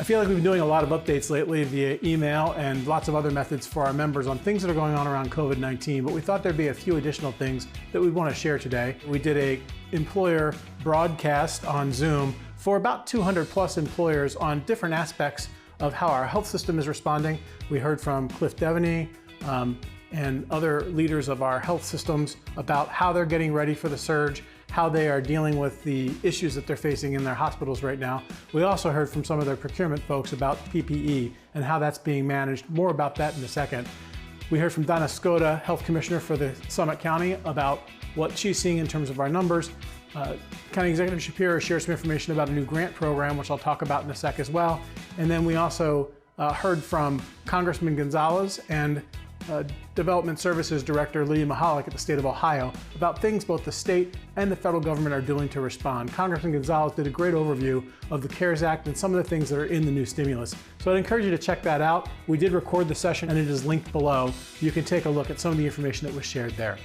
I feel like we've been doing a lot of updates lately via email and lots of other methods for our members on things that are going on around COVID-19, but we thought there'd be a few additional things that we'd want to share today. We did a employer broadcast on Zoom for about 200 plus employers on different aspects of how our health system is responding. We heard from Cliff Devaney and other leaders of our health systems about how they're getting ready for the surge, how they are dealing with the issues that they're facing in their hospitals right now. We also heard from some of their procurement folks about PPE and how that's being managed. More about that in a second. We heard from Donna Skoda, Health Commissioner for the Summit County, about what she's seeing in terms of our numbers. County Executive Shapiro shared some information about a new grant program, which I'll talk about in a sec as well. And then we also heard from Congressman Gonzalez and Development Services Director Lee Mahalik at the state of Ohio about things both the state and the federal government are doing to respond. Congressman Gonzalez did a great overview of the CARES Act and some of the things that are in the new stimulus. So I'd encourage you to check that out. We did record the session and it is linked below. You can take a look at some of the information that was shared there.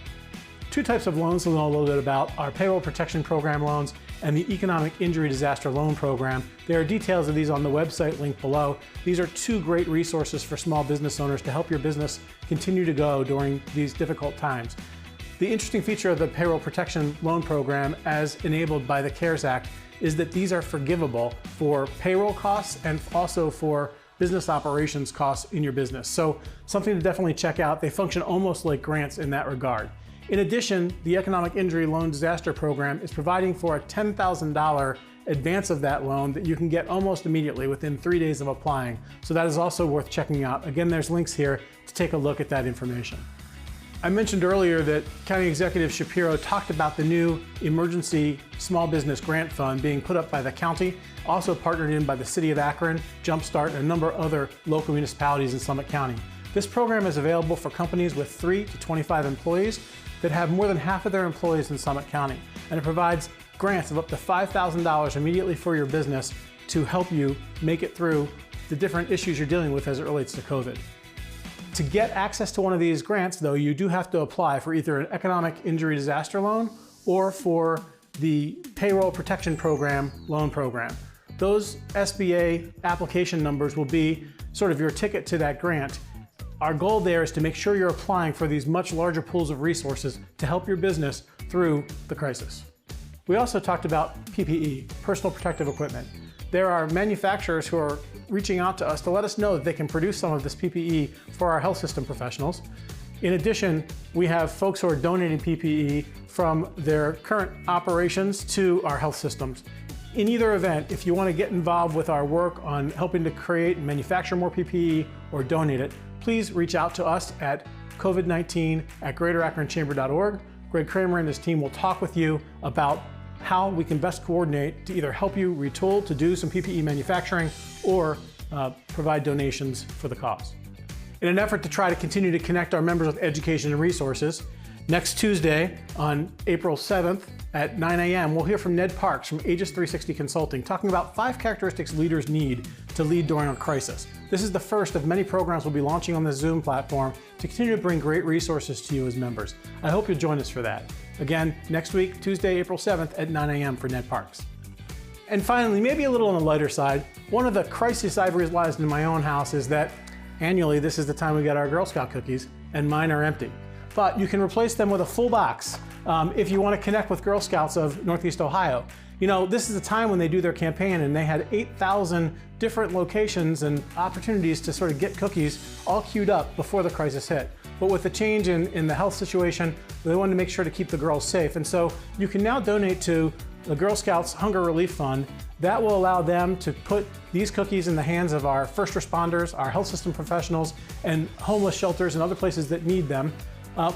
Two types of loans to know a little bit about are Payroll Protection Program loans and the Economic Injury Disaster Loan Program. There are details of these on the website linked below. These are two great resources for small business owners to help your business continue to go during these difficult times. The interesting feature of the Payroll Protection Loan Program, as enabled by the CARES Act, is that these are forgivable for payroll costs and also for business operations costs in your business. So something to definitely check out. They function almost like grants in that regard. In addition, the Economic Injury Loan Disaster Program is providing for a $10,000 advance of that loan that you can get almost immediately within 3 days of applying. So that is also worth checking out. Again, there's links here to take a look at that information. I mentioned earlier that County Executive Shapiro talked about the new Emergency Small Business Grant Fund being put up by the county, also partnered in by the City of Akron, Jumpstart, and a number of other local municipalities in Summit County. This program is available for companies with 3 to 25 employees that have more than half of their employees in Summit County. And it provides grants of up to $5,000 immediately for your business to help you make it through the different issues you're dealing with as it relates to COVID. To get access to one of these grants, though, you do have to apply for either an Economic Injury Disaster Loan or for the Payroll Protection Program loan program. Those SBA application numbers will be sort of your ticket to that grant. Our goal there is to make sure you're applying for these much larger pools of resources to help your business through the crisis. We also talked about PPE, personal protective equipment. There are manufacturers who are reaching out to us to let us know that they can produce some of this PPE for our health system professionals. In addition, we have folks who are donating PPE from their current operations to our health systems. In either event, if you want to get involved with our work on helping to create and manufacture more PPE or donate it, please reach out to us at covid19@greaterakronchamber.org. Greg Kramer and his team will talk with you about how we can best coordinate to either help you retool to do some PPE manufacturing or provide donations for the cause. In an effort to try to continue to connect our members with education and resources, next Tuesday on April 7th at 9 a.m., we'll hear from Ned Parks from Aegis 360 Consulting talking about 5 characteristics leaders need to lead during a crisis. This is the first of many programs we'll be launching on the Zoom platform to continue to bring great resources to you as members. I hope you'll join us for that. Again, next week, Tuesday, April 7th at 9 a.m. for Ned Parks. And finally, maybe a little on the lighter side, one of the crises I've realized in my own house is that annually this is the time we get our Girl Scout cookies and mine are empty. But you can replace them with a full box if you want to connect with Girl Scouts of Northeast Ohio. You know, this is the time when they do their campaign and they had 8,000 different locations and opportunities to sort of get cookies all queued up before the crisis hit. But with the change in the health situation, they wanted to make sure to keep the girls safe. And so you can now donate to the Girl Scouts Hunger Relief Fund. That will allow them to put these cookies in the hands of our first responders, our health system professionals, and homeless shelters and other places that need them.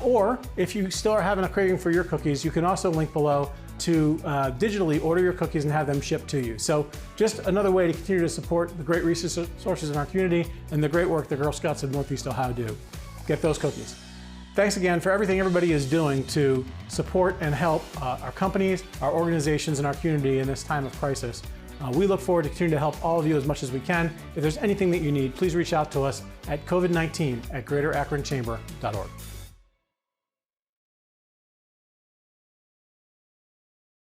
Or if you still are having a craving for your cookies, you can also link below to digitally order your cookies and have them shipped to you. So just another way to continue to support the great resources in our community and the great work the Girl Scouts of Northeast Ohio do. Get those cookies. Thanks again for everything everybody is doing to support and help our companies, our organizations, and our community in this time of crisis. We look forward to continuing to help all of you as much as we can. If there's anything that you need, please reach out to us at covid19@greaterakronchamber.org.